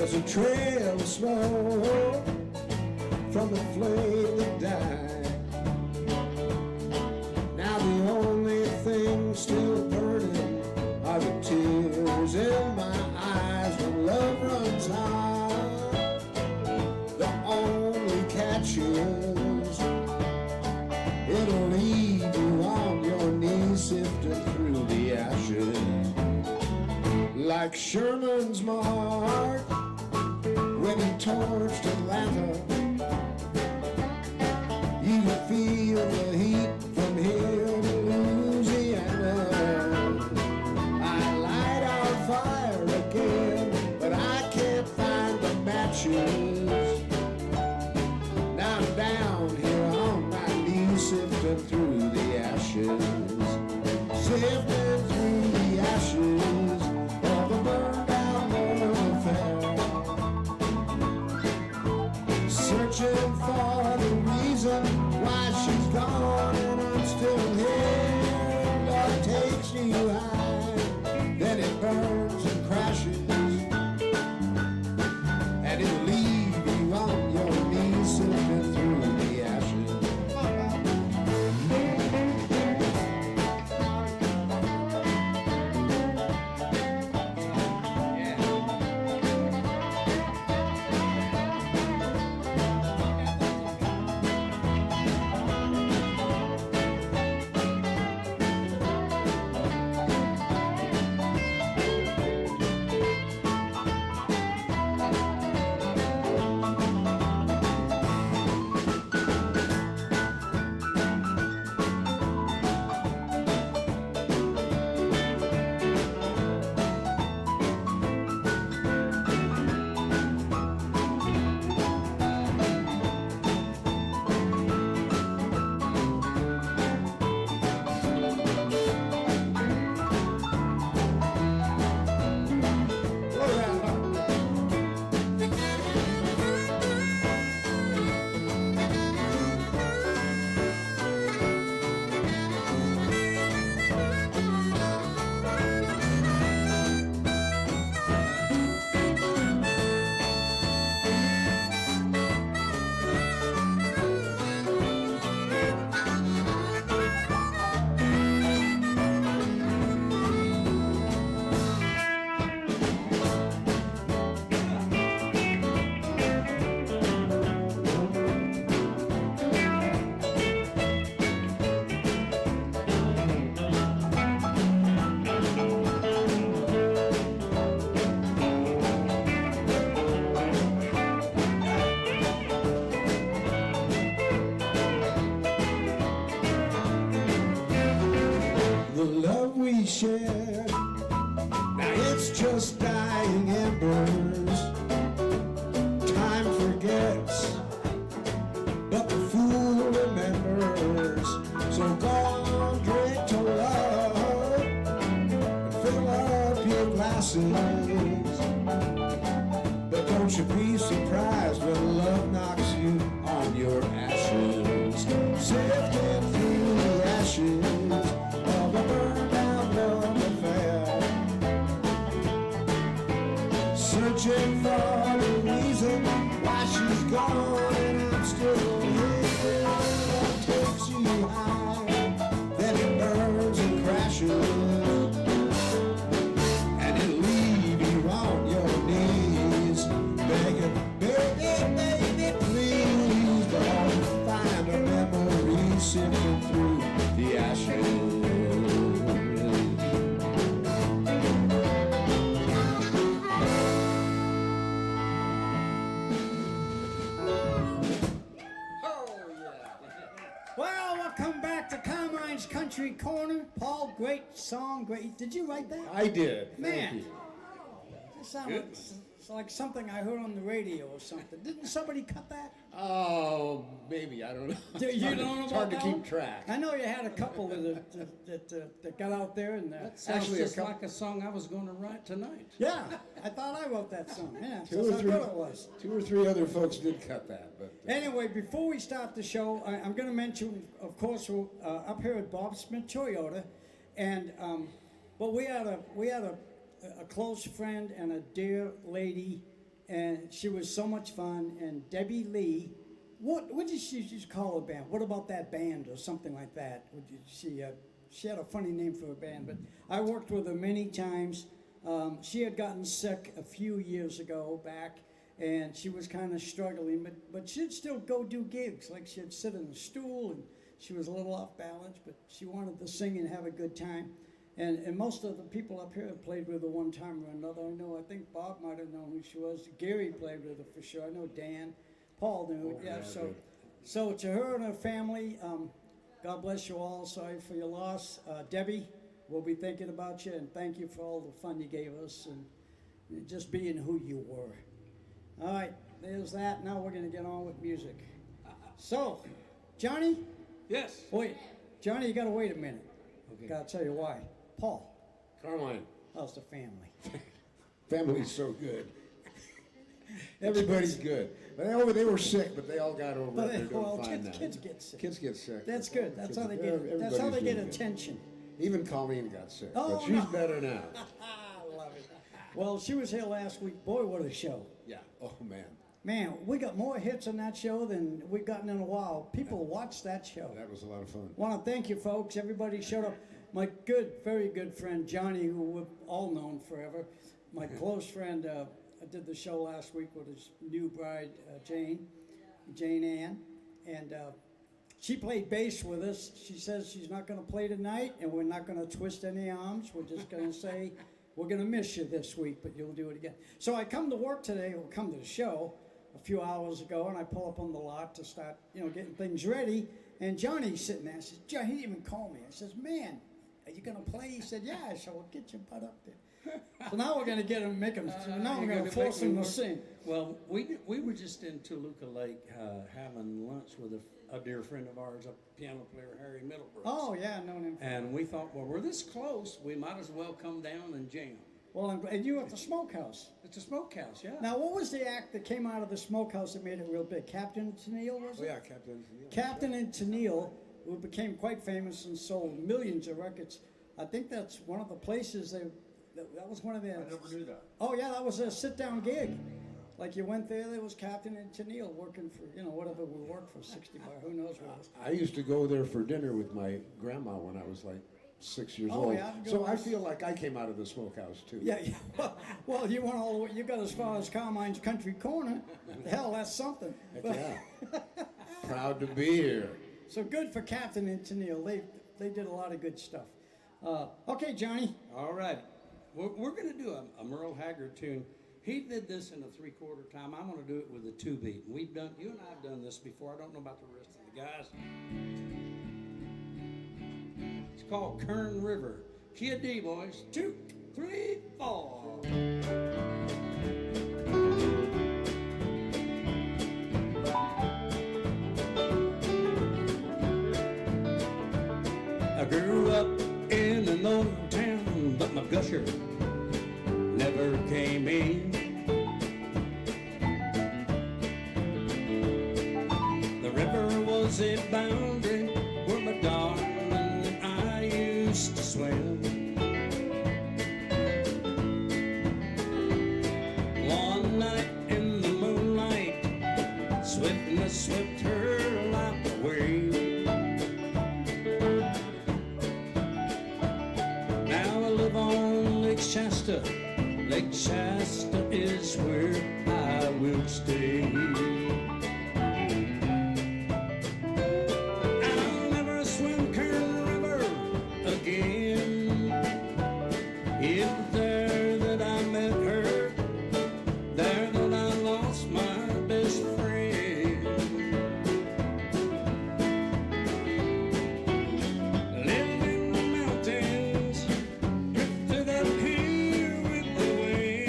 There's a trail of smoke from the flame that died. Now the only thing still burning are the tears in my eyes when love runs high. The only catch is it'll leave you on your knees sifting through the ashes. Like Sherman's mark when he torched Atlanta, you can feel the heat from here to Louisiana. I light our fire again, but I can't find the matches. Now I'm down here on my knees sifting through the ashes, sifting through the ashes of a burned out love affair, searching for the reason why she's gone and I'm still here. Love takes you high, then it burns and crashes, and it'll leave you on your knees sifting through the ashes. The love we shared, now it's just dying embers. Time forgets, but the fool remembers. So go on, drink to love and fill up your glasses. But don't you be surprised when love knocks you on your ashes, sifting through the ashes of a burned out love affair, searching for the reason why she's gone and I'm still here. Love takes you high, then it burns and crashes, and it'll leave you on your knees begging, baby, baby, please don't find a memory sifting through the ashes. Well, welcome back to Carmine's Country Corner. Paul, great song, great. Did you write that? I did. Man, Thank you. it sounds like something I heard on the radio or something. Didn't somebody cut that? Oh, maybe, I don't know. You don't know It's about hard to that keep one? track. I know you had a couple that got out there and That sounds Actually, just like a song I was going to write tonight. yeah, I thought I wrote that song. Yeah, Two that's or how three, good it was. 2 or 3 other folks did cut that, but Anyway, before we start the show, I'm going to mention, of course, we're up here at Bob Smith Toyota, and but we had a close friend and a dear lady and she was so much fun. And Debbie Lee, what did she just call her band? What about that band or something like that? She had a funny name for a band, but I worked with her many times. She had gotten sick a few years ago back, and she was kind of struggling, but she'd still go do gigs. Like she'd sit in a stool, and she was a little off balance, but she wanted to sing and have a good time. And most of the people up here have played with her one time or another. I think Bob might have known who she was. Gary played with her for sure. I know Dan. Paul knew. Oh, yeah, yeah, so to her and her family, God bless you all. Sorry for your loss. Debbie, we'll be thinking about you, and thank you for all the fun you gave us and just being who you were. All right, there's that. Now we're going to get on with music. So, Johnny? Yes. Wait, Johnny, you got to wait a minute. Okay. Got to tell you why. Paul, Carmine, how's the family? family's so good. Everybody's Everybody's good. They were sick, but they all got over it. They're doing fine now. kids get sick. Kids get sick. That's good. That's Kids- how they get. That's how they everybody's get doing good. attention. Even Colleen got sick, Oh, but she's no. better now. I love it. Well, she was here last week. Boy, what a show! Yeah. Oh man, Man, we got more hits on that show than we've gotten in a while. People watch that show. that was a lot of fun. Want to thank you, folks. Everybody showed up. My good, very good friend Johnny, who we've all known forever. My close friend. I did the show last week with his new bride, Jane Ann, and she played bass with us. She says she's not going to play tonight, and we're not going to twist any arms. We're just going to say we're going to miss you this week, but you'll do it again. So I come to work today, or come to the show a few hours ago, and I pull up on the lot to start, getting things ready. And Johnny's sitting there. I says, John, he didn't even call me. I says, man, are you going to play? He said, yeah. I said, well, get your butt up there. So now we're going to get him, make him. Now we're going to force him to sing. Well, we were just in Toluca Lake having lunch with a dear friend of ours, a piano player, Harry Middlebrooks. Oh yeah, known him. And we thought, well, we're this close, we might as well come down and jam. Well, and you at the Smokehouse. It's a smokehouse, yeah. Now, what was the act that came out of the Smokehouse that made it real big? Captain Tennille, was it? Oh yeah, Captain. Captain and Tennille, who became quite famous and sold millions of records. I think that's one of the places that was one of their. I never knew that. Oh yeah, that was a sit-down gig. Like you went there was Captain and Tennille working for, whatever we worked for, 60 bucks, who knows what it was. I used to go there for dinner with my grandma when I was like 6 years Oh, old. yeah, So I feel like I came out of the smokehouse too. Yeah. Well, you went all the way, you got as far as Carmine's Country Corner. Hell, that's something. Heck yeah. Proud to be here. So good for Captain and Tennille. They did a lot of good stuff. Okay, Johnny. All right. We're going to do a Merle Haggard tune. He did this in a 3/4 time. I'm going to do it with a 2-beat. You and I have done this before. I don't know about the rest of the guys. It's called Kern River. Key of D, boys. 2, 3, 4. I grew up in an old town, but my gusher never came in. The river was a boundary where my darling and I used to swim. One night in the moonlight, swiftness swept her life away. Now I live on Lake Shasta. Lake Shasta is where I will stay. I'll never swim Kern River again. It was there that I met her, there that I lost my best friend. Lived in the mountains, drifted up here with the wind.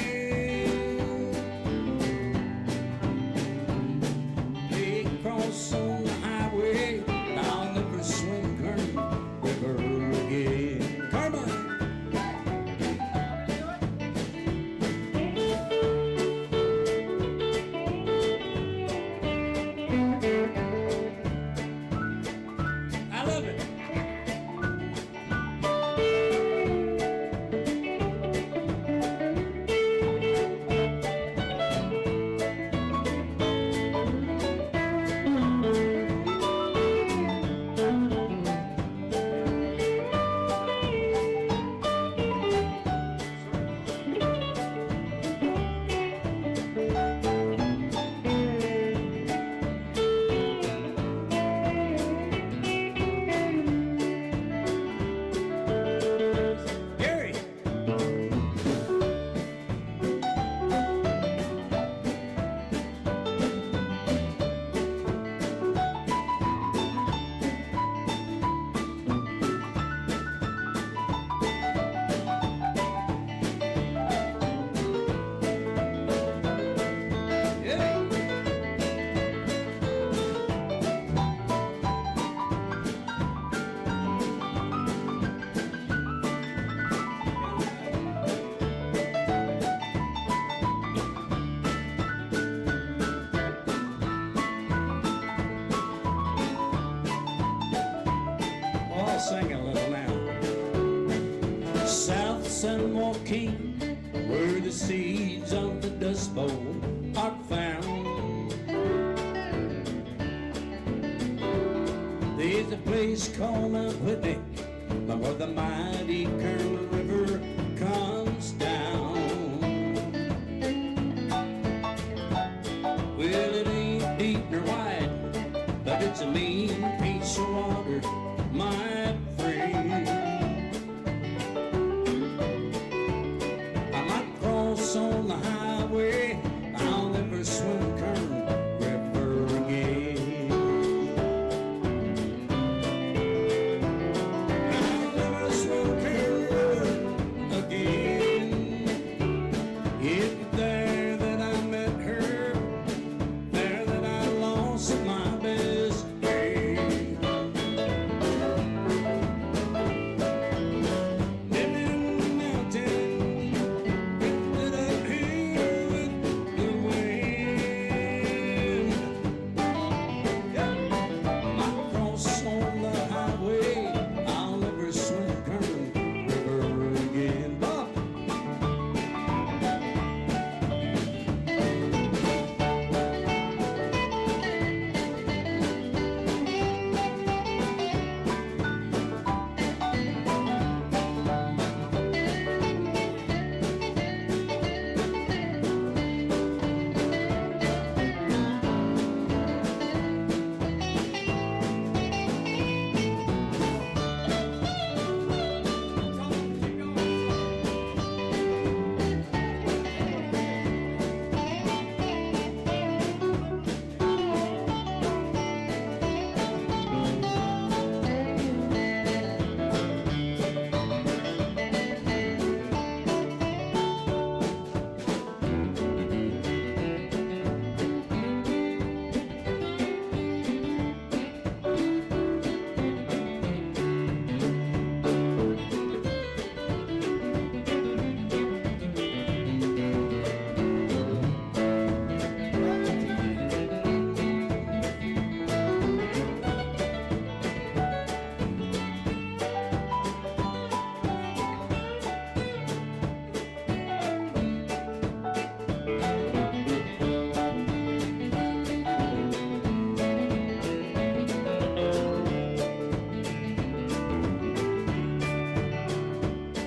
where the seeds of the Dust Bowl are found. There's a place called Mount Whitney, where the mighty Colonel River comes down. Well, it ain't deep nor wide, but it's a mean piece of water, my friend. I might cross on the highway, I'll never swim Kern River again. I'll never swim Kern River again. It's there that I met her, there that I lost my best friend. Living in the mountain, drifted up here with the wind. Might cross on the highway, I'll never swim Kern River again. Bob.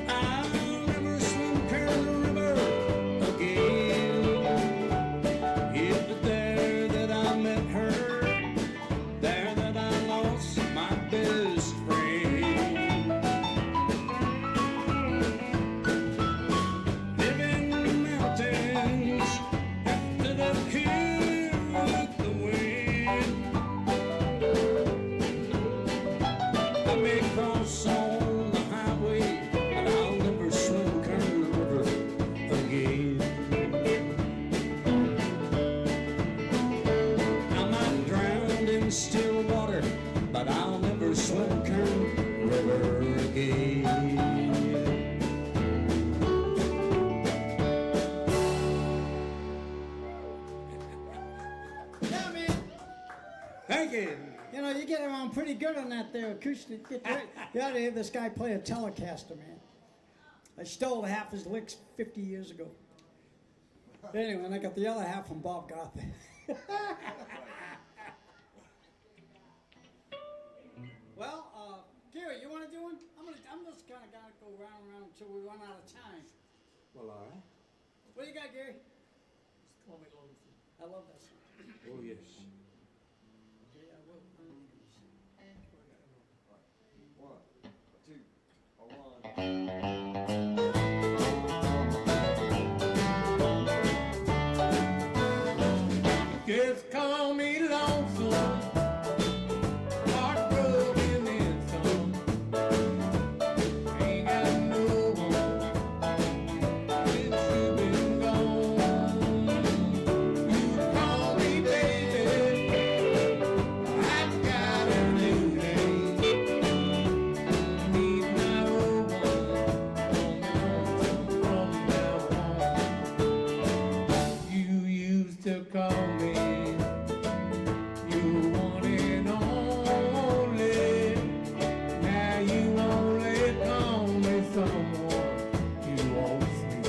I'll never swim Kern River again. It was there that I met her, there that I lost my best friend. Living in the mountains, drifted up here with the wind. I may cross on the highway, but I'll never swim Kern River again. I might drown in still water, but I'll never swim Kern River again. Yeah, man. Thank you. You know, you get around pretty good on that there acoustic. You ought to hear this guy play a Telecaster, man. I stole half his licks 50 years ago. Anyway, and I got the other half from Bob Gothar. Well, Gary, you want to do one? I'm just kind of gonna go round and round until we run out of time. Well, all right. What do you got, Gary? Call me Lonesome. I love that song. Oh, yes. Yeah, I will. One, two, one. Just call me lonesome, heartbroken and some. Ain't got no one since you've been gone. You call me baby, I've got a new name. Need my old one, call me lonesome from now on. You used to call me your one and only. Now you only call me someone you won't see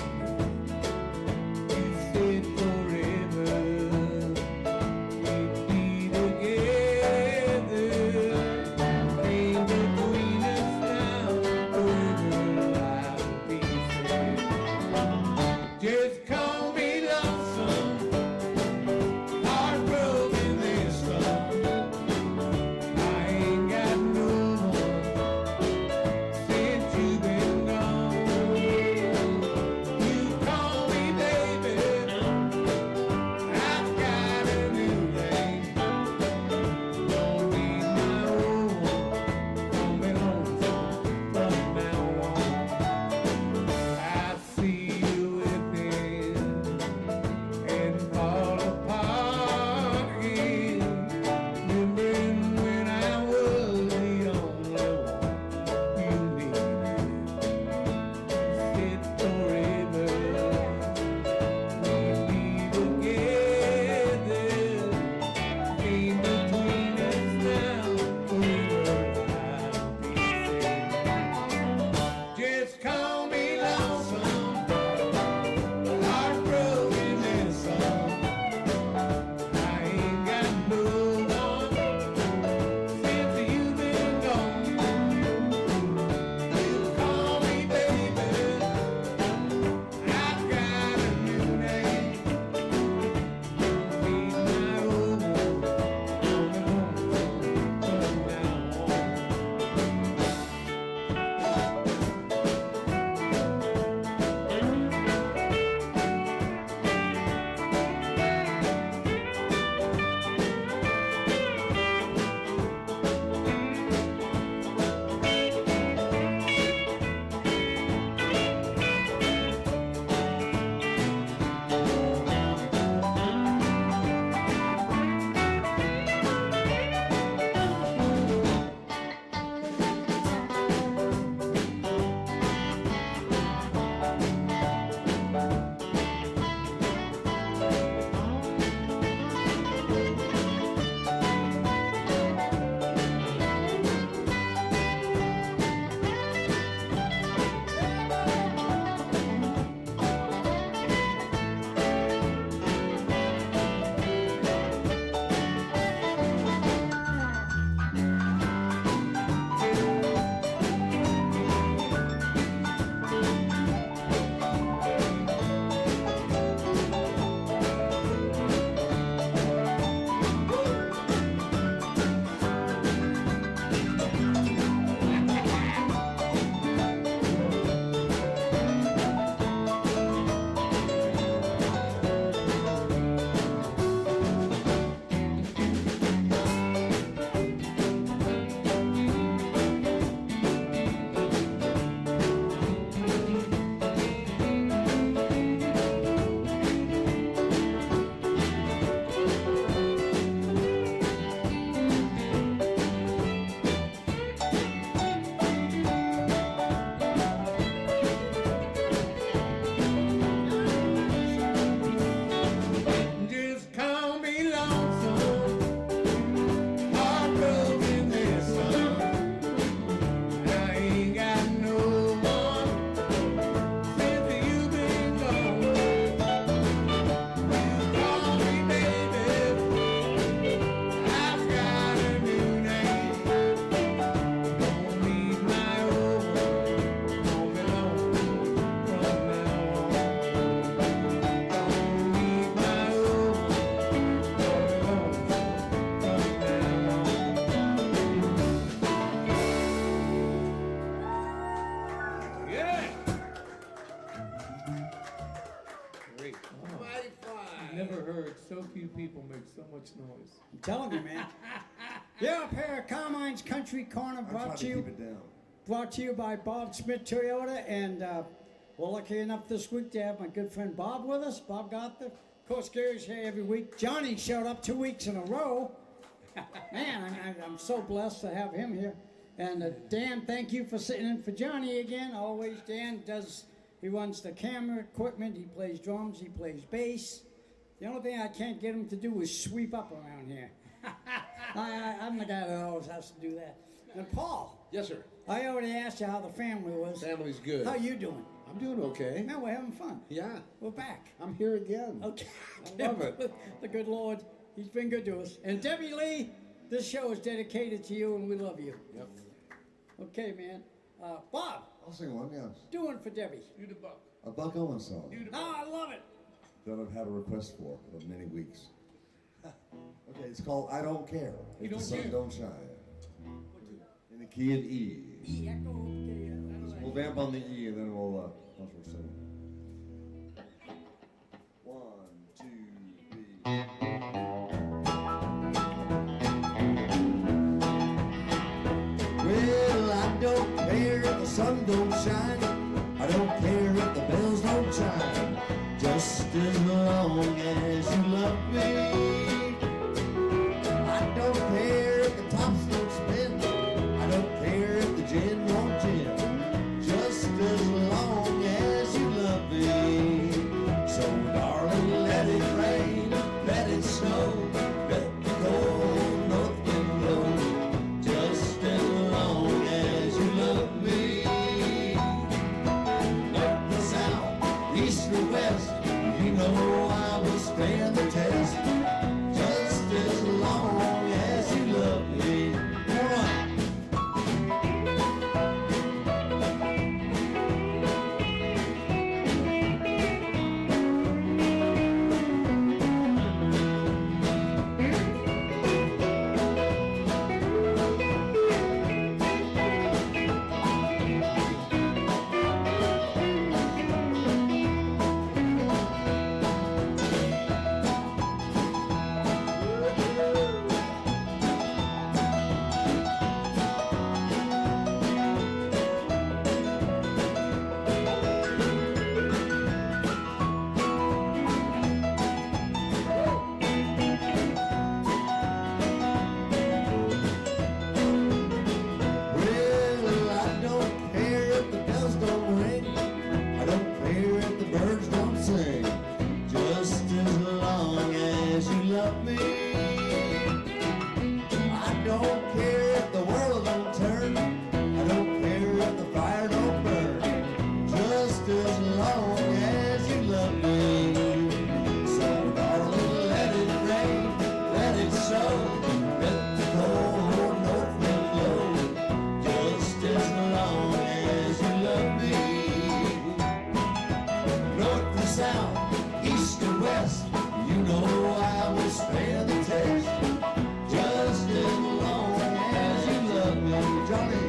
great. Mighty fine. Never heard so few people make so much noise. I'm telling you, man. Yeah, up here at Carmine's Country Corner, I'm trying to keep it down. brought to you by Bob Smith Toyota, and we're lucky enough this week to have my good friend Bob with us, Bob Gothar. Of course, Gary's here every week. Johnny showed up 2 weeks in a row. Man, I'm so blessed to have him here. And Dan, thank you for sitting in for Johnny again. Always, Dan he runs the camera equipment, he plays drums, he plays bass. The only thing I can't get him to do is sweep up around here. I'm the guy that always has to do that. And Paul. Yes, sir. I already asked you how the family was. Family's good. How you doing? I'm doing okay. Man, we're having fun. Yeah. We're back. I'm here again. Okay. I love it. The good Lord, He's been good to us. And Debbie Lee, this show is dedicated to you, and we love you. Yep. Okay, man. Bob, I'll sing one, yes. doing for Debbie. Do the buck. A Buck Owens song Do the buck. Oh, I love it. that I've had a request for many weeks. Okay, it's called I Don't Care You If the Don't Sun Care. Don't Shine. In the key of E. E, echo, okay, We'll vamp on the E and then we'll sing. 1, 2, 3. Well, I don't care if the sun don't shine. I don't care if the bells don't chime. Just as long as you love me. I don't care if the tops don't spin. I don't care if the gin won't gin. Just as long as you love me. So darling, let it rain, let it snow, let the cold north wind blow. Just as long as you love me. North or south, east or west, you know I will stand the test. Just as long as you love me. All right. Well, I don't care if the bells don't ring. I don't care if the birds don't sing. Just as long as you love me. I don't care if the world don't turn. I don't care if the fire don't burn. Just as long as you love me. So darling, let it rain, let it snow, let the cold north wind blow. Just as long as you love me. North and south, east and west, you know I will stand the test. Just as long as you love me. Johnny.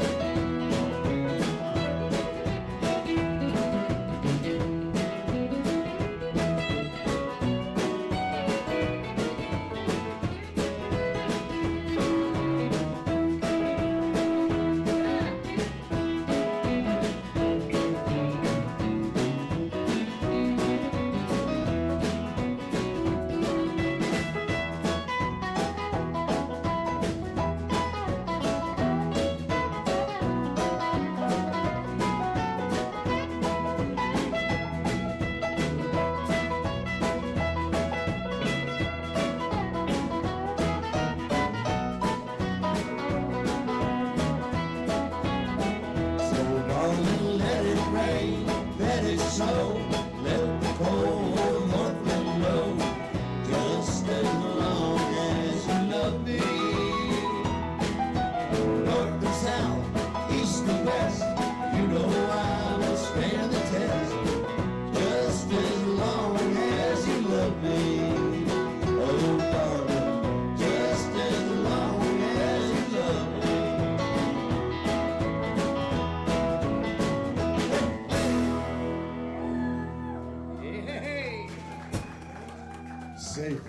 safe.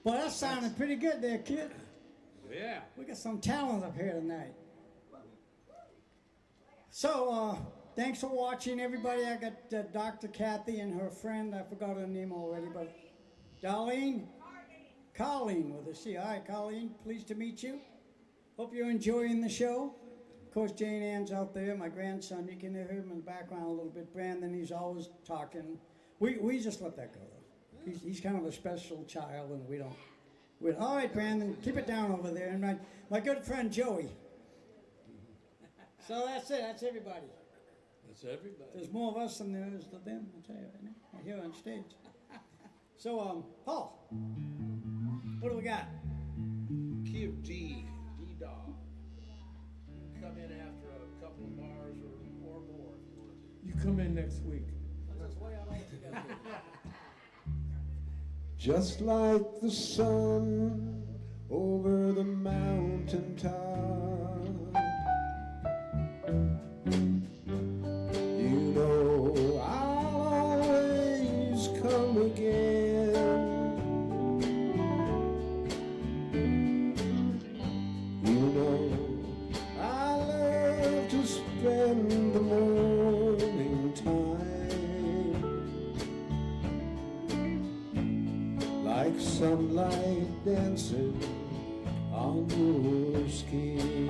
Well, that sounded pretty good there, kid. Yeah. We got some talent up here tonight. So, thanks for watching, everybody. I got Dr. Kathy and her friend. I forgot her name already, but Darlene? Colleen with a C. Hi, Colleen. Pleased to meet you. Hope you're enjoying the show. Of course, Jane Ann's out there, my grandson. You can hear him in the background a little bit. Brandon, he's always talking. We just let that go, though. He's kind of a special child, and we don't. All right, Brandon, keep it down over there. And my good friend Joey. So that's it. That's everybody. That's everybody. There's more of us than there is of them, I'll tell you right now, here on stage. So, Paul, what do we got? Key of D, D-Dog. Come in after a couple of bars or more if you want to. You come in next week. Just like the sun over the mountain top, you know I'll always come again. You know I love to spend the morning time like sunlight dancing on your skin.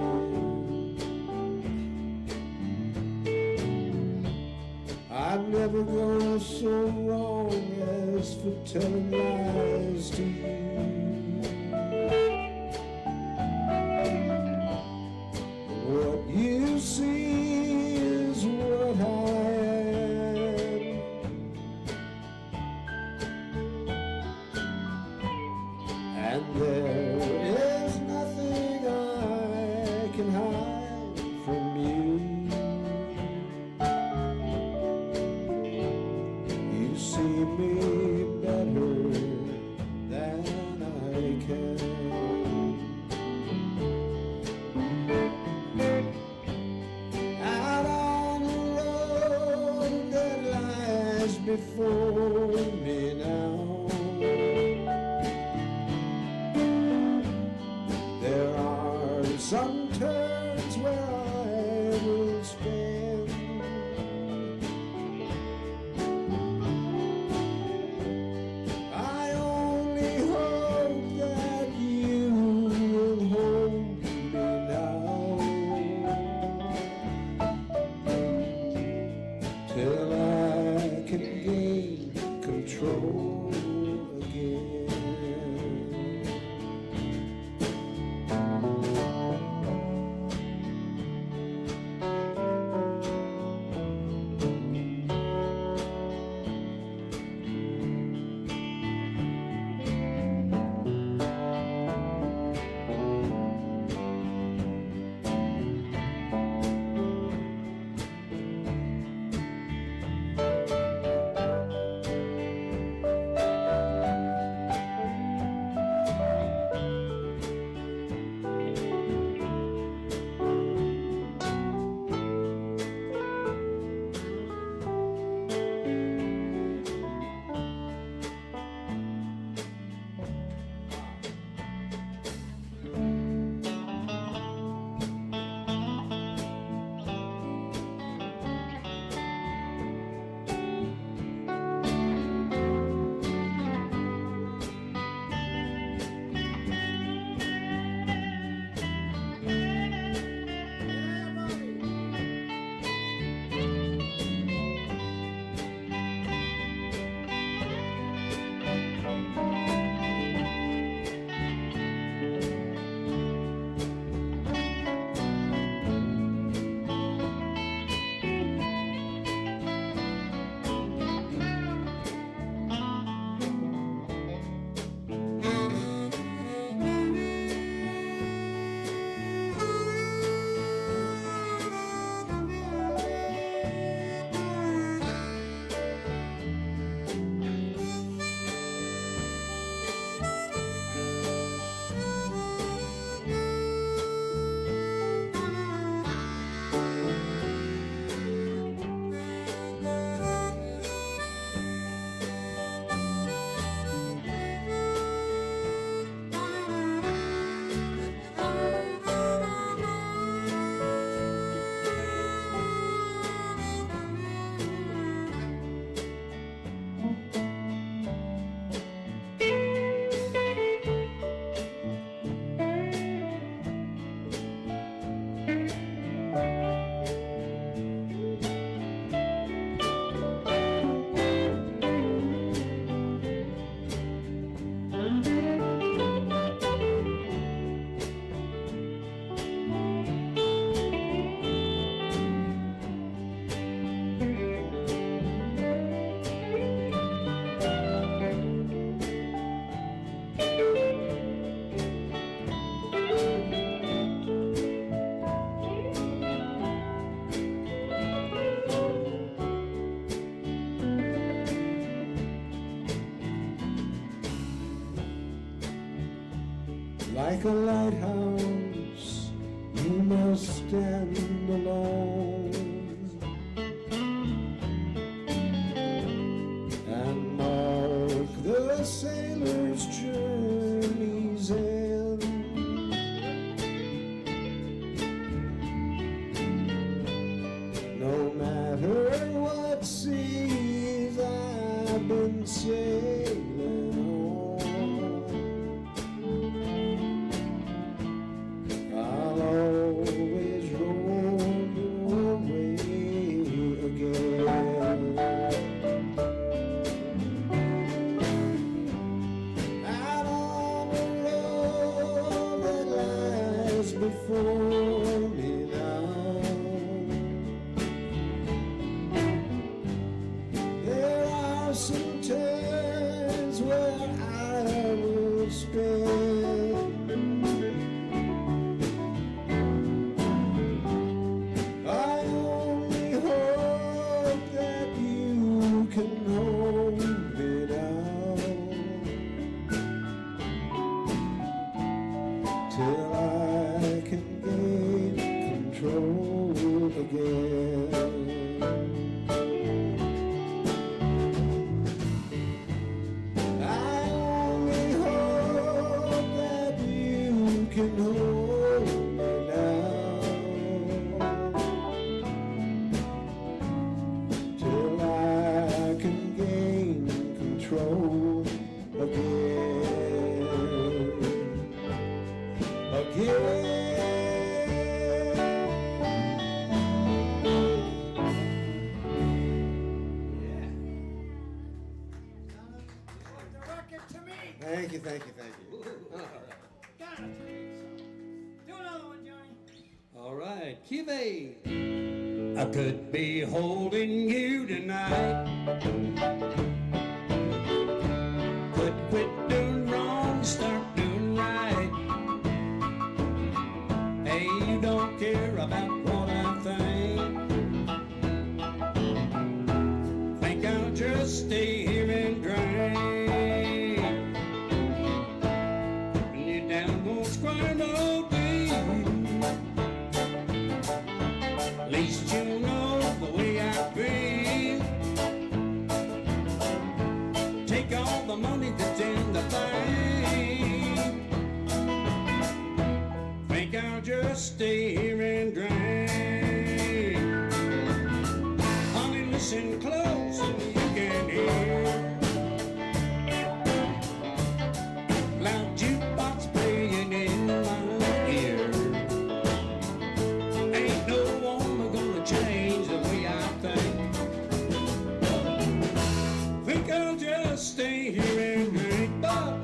I'd never go so wrong as for telling lies to you. What you see is what I am. And there is nothing I can hide from you. You see me better than I can. Out on the road that lies before me now, there are some turns where I will spend. I only hope that you will hold me now till I can gain control again. Like a lighthouse, you must stand alone and mark the sailor's journey's end. No matter what seas I've been sailing on, I'll always roll your way again. Out on the road that lies before me now, there are some turns where I will spend. I only hope that you can hold me down till I can gain control again. I only hope that you can hold me down till I can gain control again. Thank you, thank you, thank you. Do another one, Johnny. All right, Kive. I could be holding you tonight. Could quit doing wrong, start doing right. Hey, you don't care about what I think I'll just stay here and drink. Putting you down won't squire no deal. At least you know the way I feel. Take all the money that's in the bank. Think I'll just stay here and drink. Honey, listen close and you can hear loud jukebox playing in my ear. Ain't no woman gonna change the way I think. Think I'll just stay here and drink, but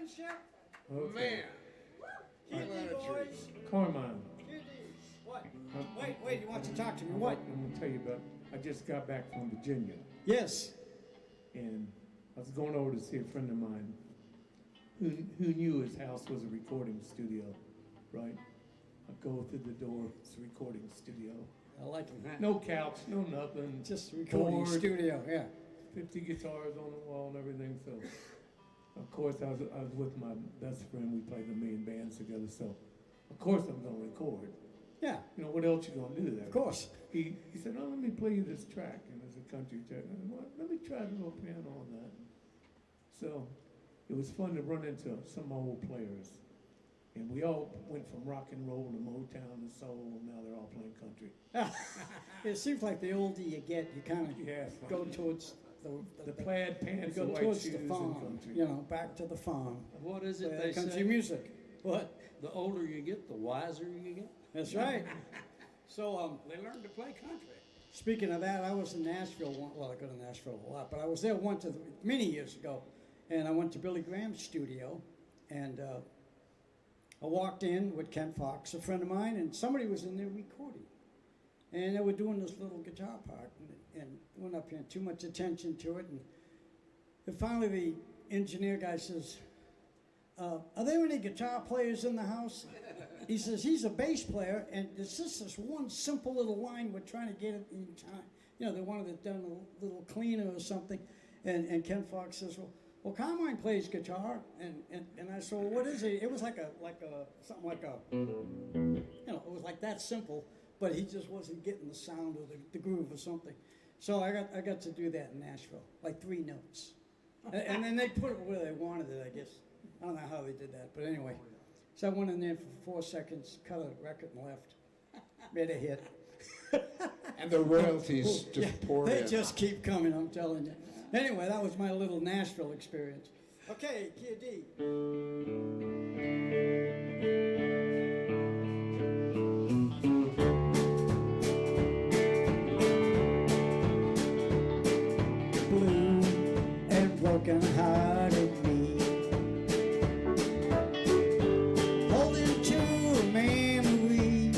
Blankenship. Man. Kitty boys. Carmine. Kitty. What? Wait, he wants to talk to me. What? I'm going to tell you about, I just got back from Virginia, Yes. and I was going over to see a friend of mine who knew his house was a recording studio, right? I go through the door, it's a recording studio. I like him. Huh? No couch, no nothing. Just a recording board, studio, yeah. 50 guitars on the wall and everything, so. Of course, I was with my best friend, we played in a million bands together, so of course I'm gonna record. Yeah, You know, what else you gonna do there? of course. He said, oh, let me play you this track, and it's a country track. I said, well, let me try the little piano on that. So it was fun to run into some old players. And we all went from rock and roll to Motown to soul, and now they're all playing country. It seems like the older you get, you kind of Yes. go towards The plaid you pants, go the white towards shoes, the and farm, country. you know, back to the farm. What is it Play they country say? music. What? The older you get, the wiser you get. That's right. So, They learn to play country. speaking of that, I was in Nashville well, I go to Nashville a lot, but I was there once many years ago, and I went to Billy Graham's studio, and I walked in with Ken Fox, a friend of mine, and somebody was in there recording. And they were doing this little guitar part, and went up paying too much attention to it, and finally the engineer guy says, are there any guitar players in the house? He says, he's a bass player, and it's just this one simple little line we're trying to get it in time. You know, they wanted it done a little cleaner or something. And Ken Fox says, well, Carmine plays guitar. And I said, well, what is it? It was something like a, you know, it was like that simple, but he just wasn't getting the sound or the groove or something. So I got to do that in Nashville, like 3 notes. And then they put it where they wanted it, I guess. I don't know how they did that, but anyway. So I went in there for 4 seconds, cut a record and left. Made a hit. And the royalties just poured They in. just keep coming, I'm telling you. Anyway, that was my little Nashville experience. Okay, Kia D. Blue and broken-hearted me, holding to a memory.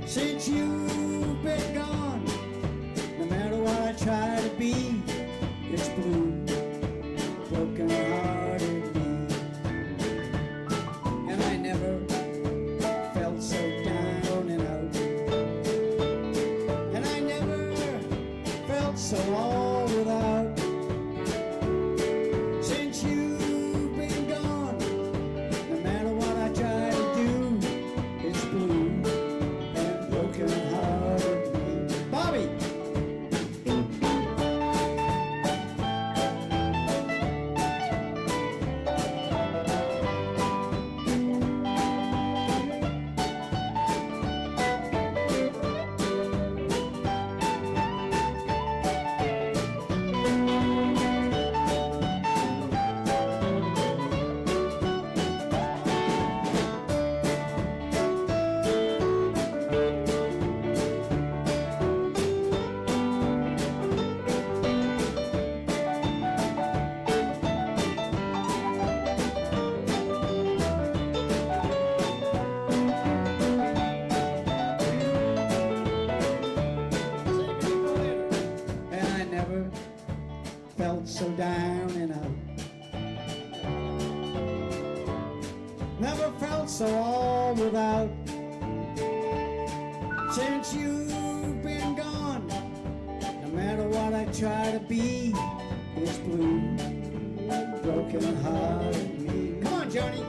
Since you've been gone, no matter what I try to be, it's blue, broken-hearted me. And I never felt so down and out, and I never felt so all without. Since you've been gone, no matter what I try to do, it's blue and broken-hearted me. Bobby! And I never felt so down and out. Never felt so all without. Since you've been gone, no matter what I try to be, it's blue, broken hearted me. Come on, Johnny.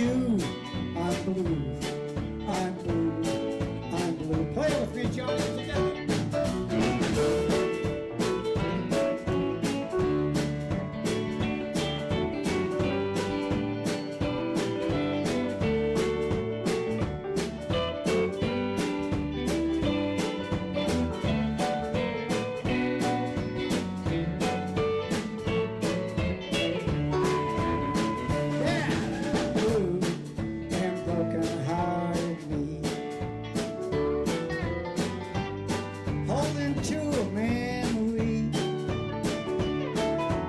you. I'm blue, I'm blue, I'm blue. Play it with me, Johnny, together. Blue and broken-hearted me, holding to a memory.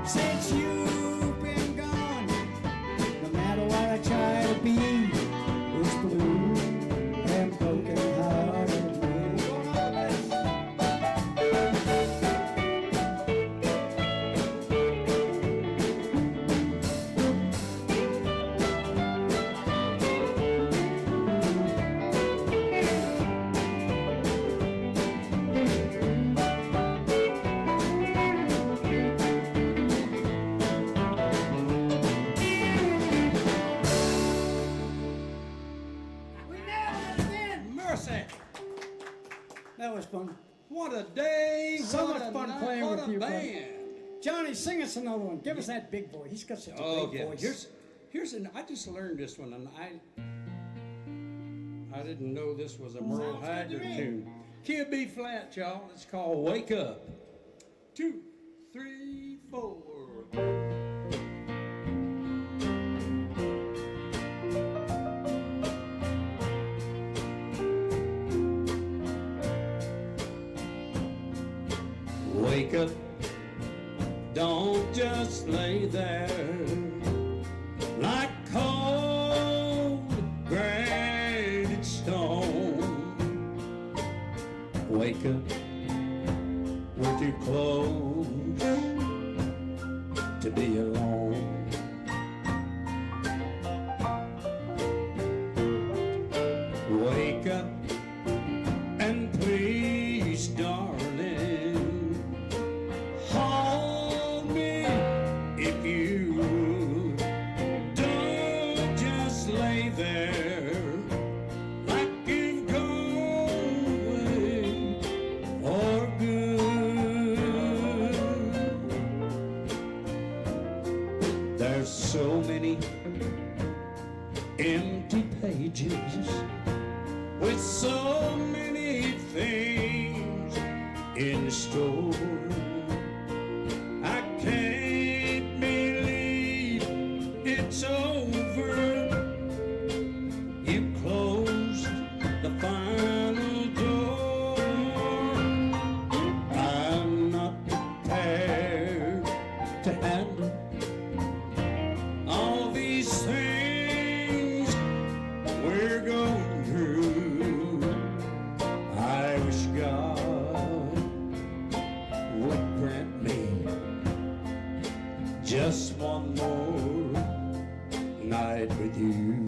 Since you've been gone, no matter what I try to be, it's blue and broken-hearted me. Going on with this. We nailed it again. Mercy. That was fun. What a day. So what much a fun night, playing what with a you, bud. band. Johnny, sing us another one. Give us that big boy. He's got such a Oh, big yeah. voice. Here's an. I just learned this one, and I didn't know this was a Merle Sounds good to Haggard me. tune. Key of B flat, y'all. It's called "Wake Up." 2, 3, 4. Wake up, don't just lay there like cold granite stone. Wake up, we're too close to be alone. Wake up and please, darling, hold me if you would. Don't just lay there like you've gone away for good. There's so many empty pages with so many things in store. I can't believe it's over. You closed the final door. I'm not prepared to handle all these things we're going through. I wish God would grant me just one more night with you.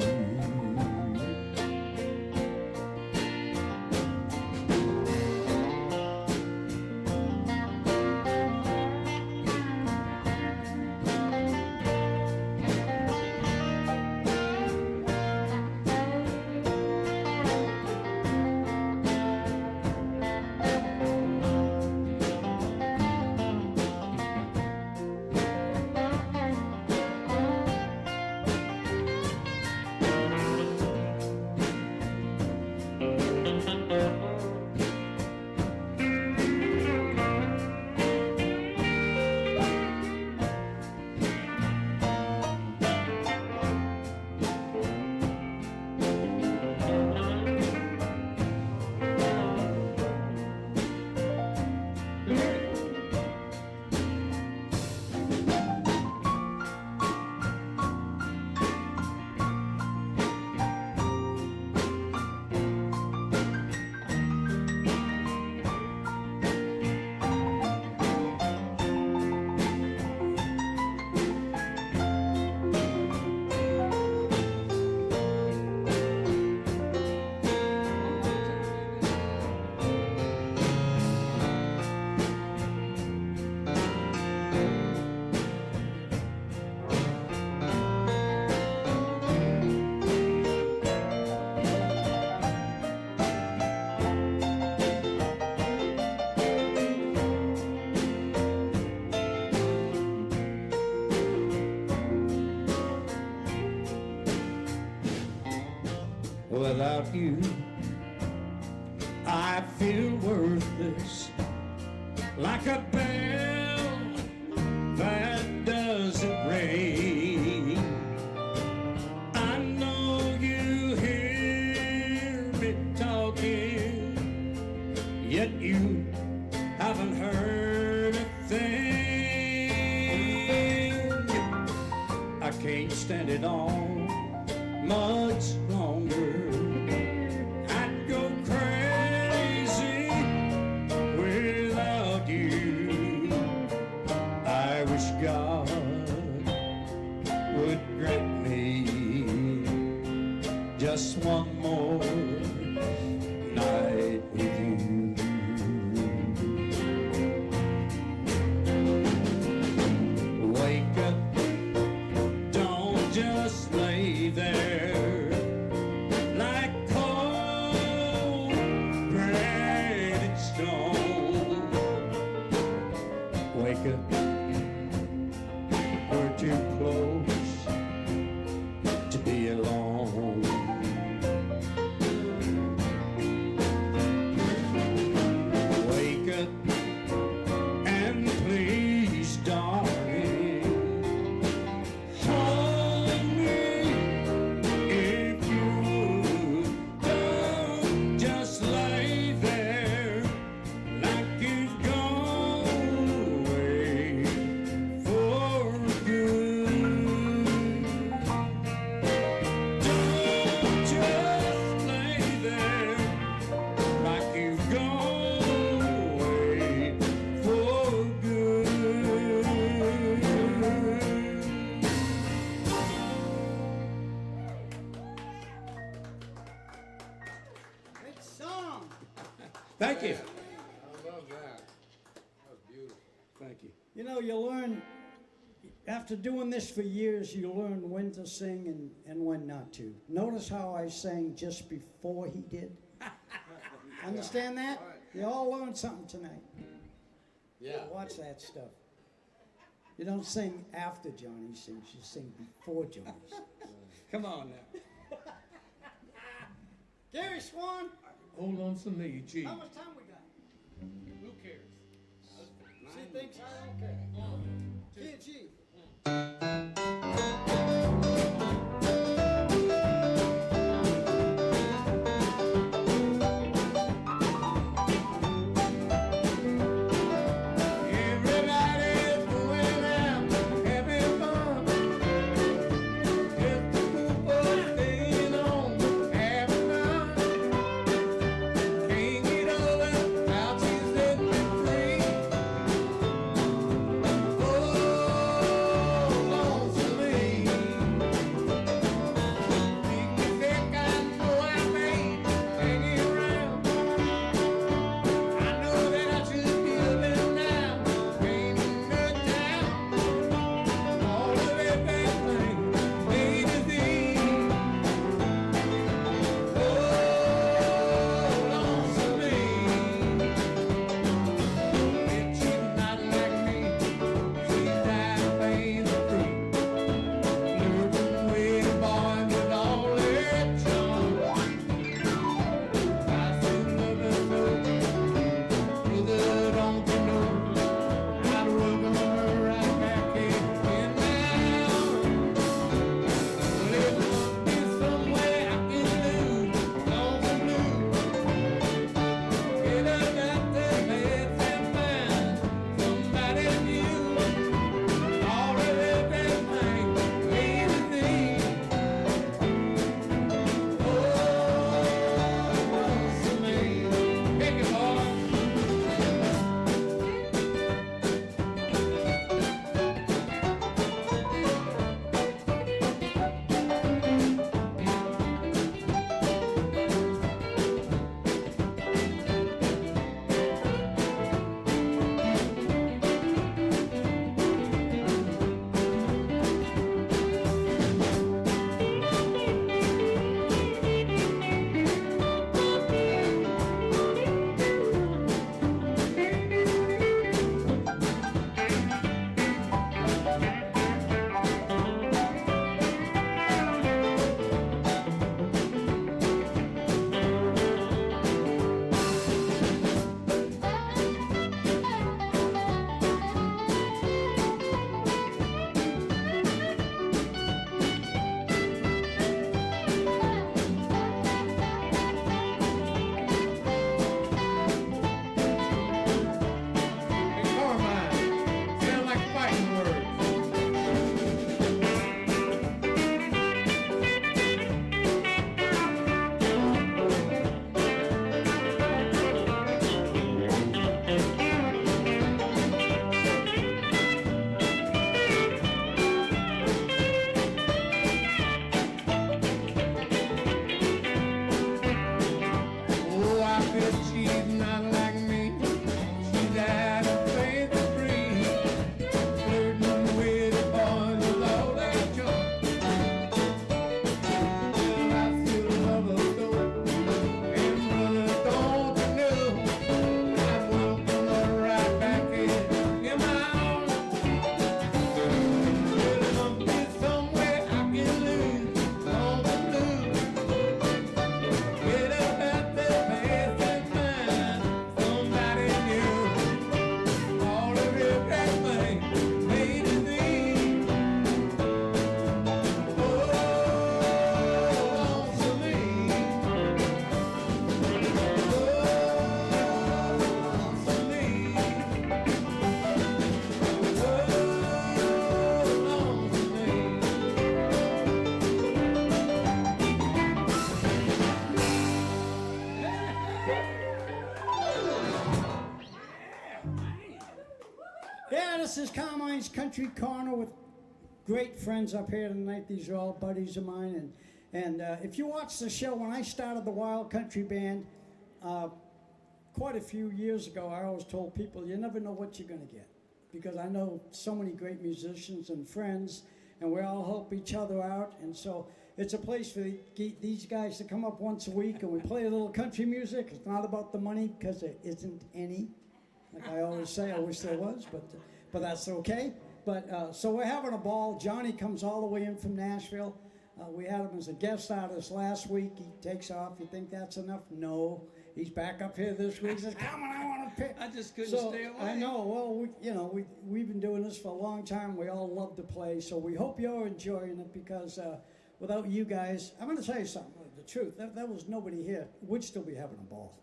without you. I feel worthless, like a bell that doesn't ring. I know you hear me talking, yet you haven't heard a thing. I can't stand it on much longer. I'd go crazy without you. I wish God would grant me just one more night with you. Wake up, don't just lay there like cold granite stone. Wake up, we're too close to be alone. Wake up and please, darling, hold me if you would. Don't just lay there like you've gone away for good. Don't just lay there like you've gone away for good. Great song. Thank you. I love that. That was beautiful. Thank you. You know, you learn, after doing this for years, you learn when to sing and when not to. Notice how I sang just before he did? Understand that? You all learned something tonight. Yeah. Watch that stuff. You don't sing after Johnny sings, you sing before Johnny sings. Come on now. Gary Swan, Hold on to me, G. how much time we got? Who cares? She thinks I don't care. G. Everybody's going out, having fun. Just the people staying home, having fun. Can't get over how she set me free. Oh, Yeah, this is Carmine's Country Corner with great friends up here tonight. These are all buddies of mine. And if you watch the show, when I started the Wild Country Band, quite a few years ago, I always told people, you never know what you're going to get. Because I know so many great musicians and friends, and we all help each other out. And so it's a place for these guys to come up once a week, and we play a little country music. It's not about the money, because there isn't any. Like I always say, I wish there was, but that's okay. But so we're having a ball. Johnny comes all the way in from Nashville. We had him as a guest artist last week. He takes off. You think that's enough? No. He's back up here this week. He says, "Come on, I want to pick." I just couldn't So, stay away. I know. Well, we've been doing this for a long time. We all love to play. So we hope you're enjoying it, because without you guys, I'm going to tell you something. The truth, there was nobody here. We'd still be having a ball.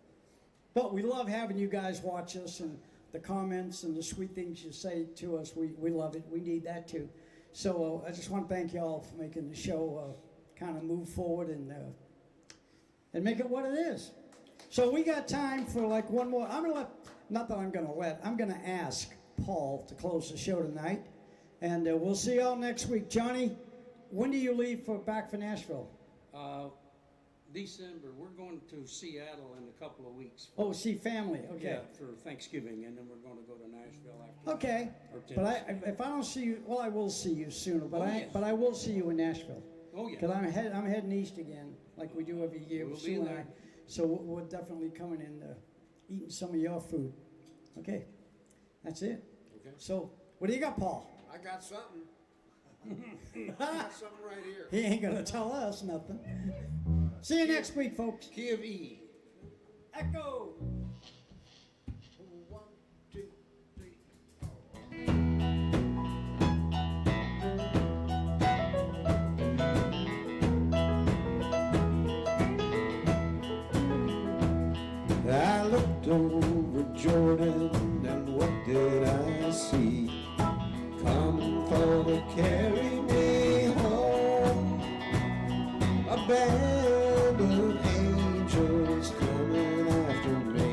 But we love having you guys watch us, and the comments and the sweet things you say to us. We love it. We need that too. So I just want to thank you all for making the show kind of move forward and make it what it is. So we got time for like one more. I'm going to ask Paul to close the show tonight. And we'll see y'all next week. Johnny, when do you leave back for Nashville? December. We're going to Seattle in a couple of weeks. Oh, see family. Okay. Yeah, for Thanksgiving, and then we're going to go to Nashville after. Okay. Or But Tennessee. if I don't see you, well, I will see you sooner. But Oh, yes. I will see you in Nashville. Oh, yeah. Because I'm heading east again, like we do every year We'll with be Sue and I. there. So we're definitely coming in, eating some of your food. Okay. That's it. Okay. So what do you got, Paul? I got something. I got something right here. He ain't gonna tell us nothing. See you next week, folks. Key of E. Echo. 1, 2, 3. I looked over Jordan, and what did I see? Come for to carry me home. A band of angels coming after me.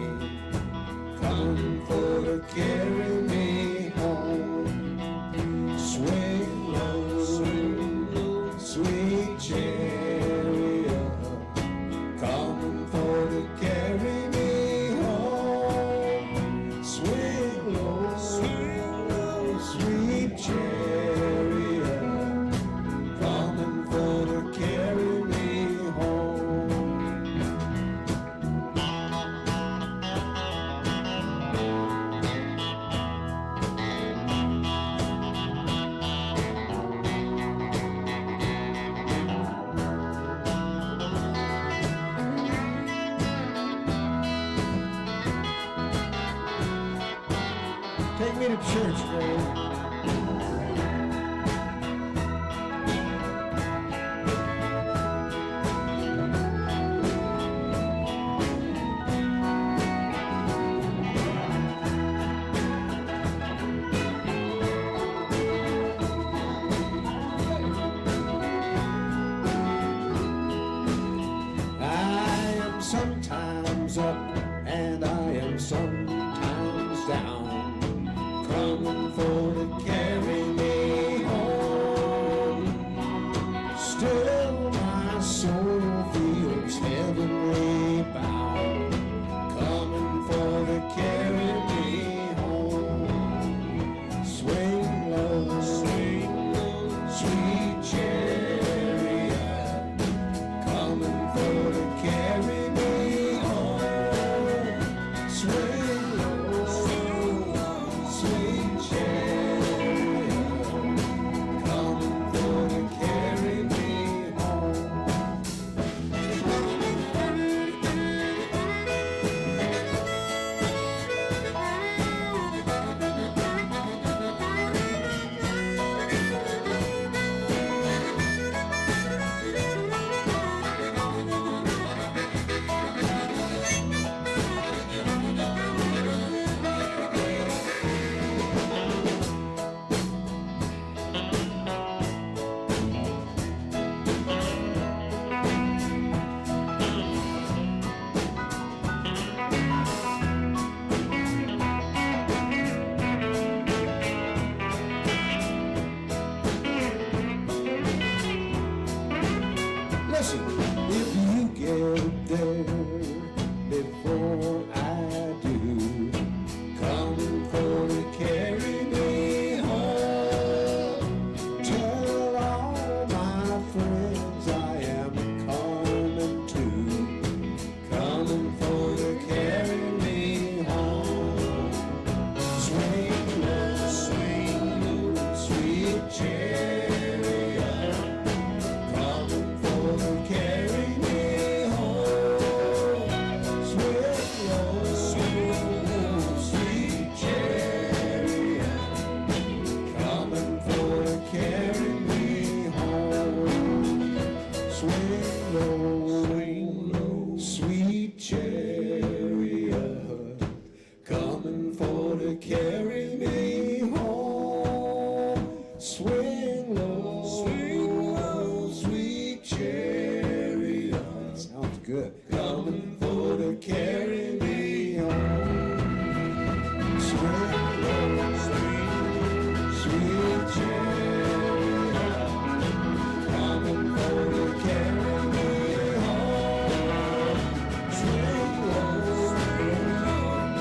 Come for to carry me home. Swing low, sweet chariot, coming for to carry me home. Swing low, sweet chariot, coming for to carry me home. Take me to church, Greg. I am sometimes up and I am sometimes down, coming for the before I do. Coming for to carry me home. Tell all my friends I am coming too. Coming for to carry me home. Swing low, sweet chariot. Coming for to carry me home. Swing low, sweet chariot. Coming for to carry me home. Swing low, sweet chariot. Coming for to carry me home. Swing low, sweet chariot. Sounds good. Coming for to carry me home. Swing low, sweet chariot. Coming for to carry me home. Swing low,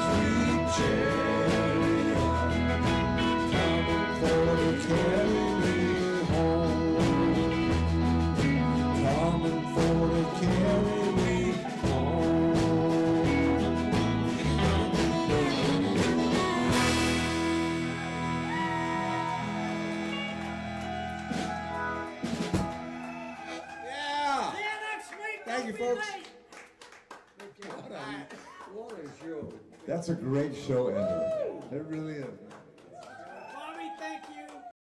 sweet chariot. Coming for to carry me home. Coming for to carry me home. Yeah. See you next week. Thank you, Don't be folks. late. What a show. That's a great show ender. It really is.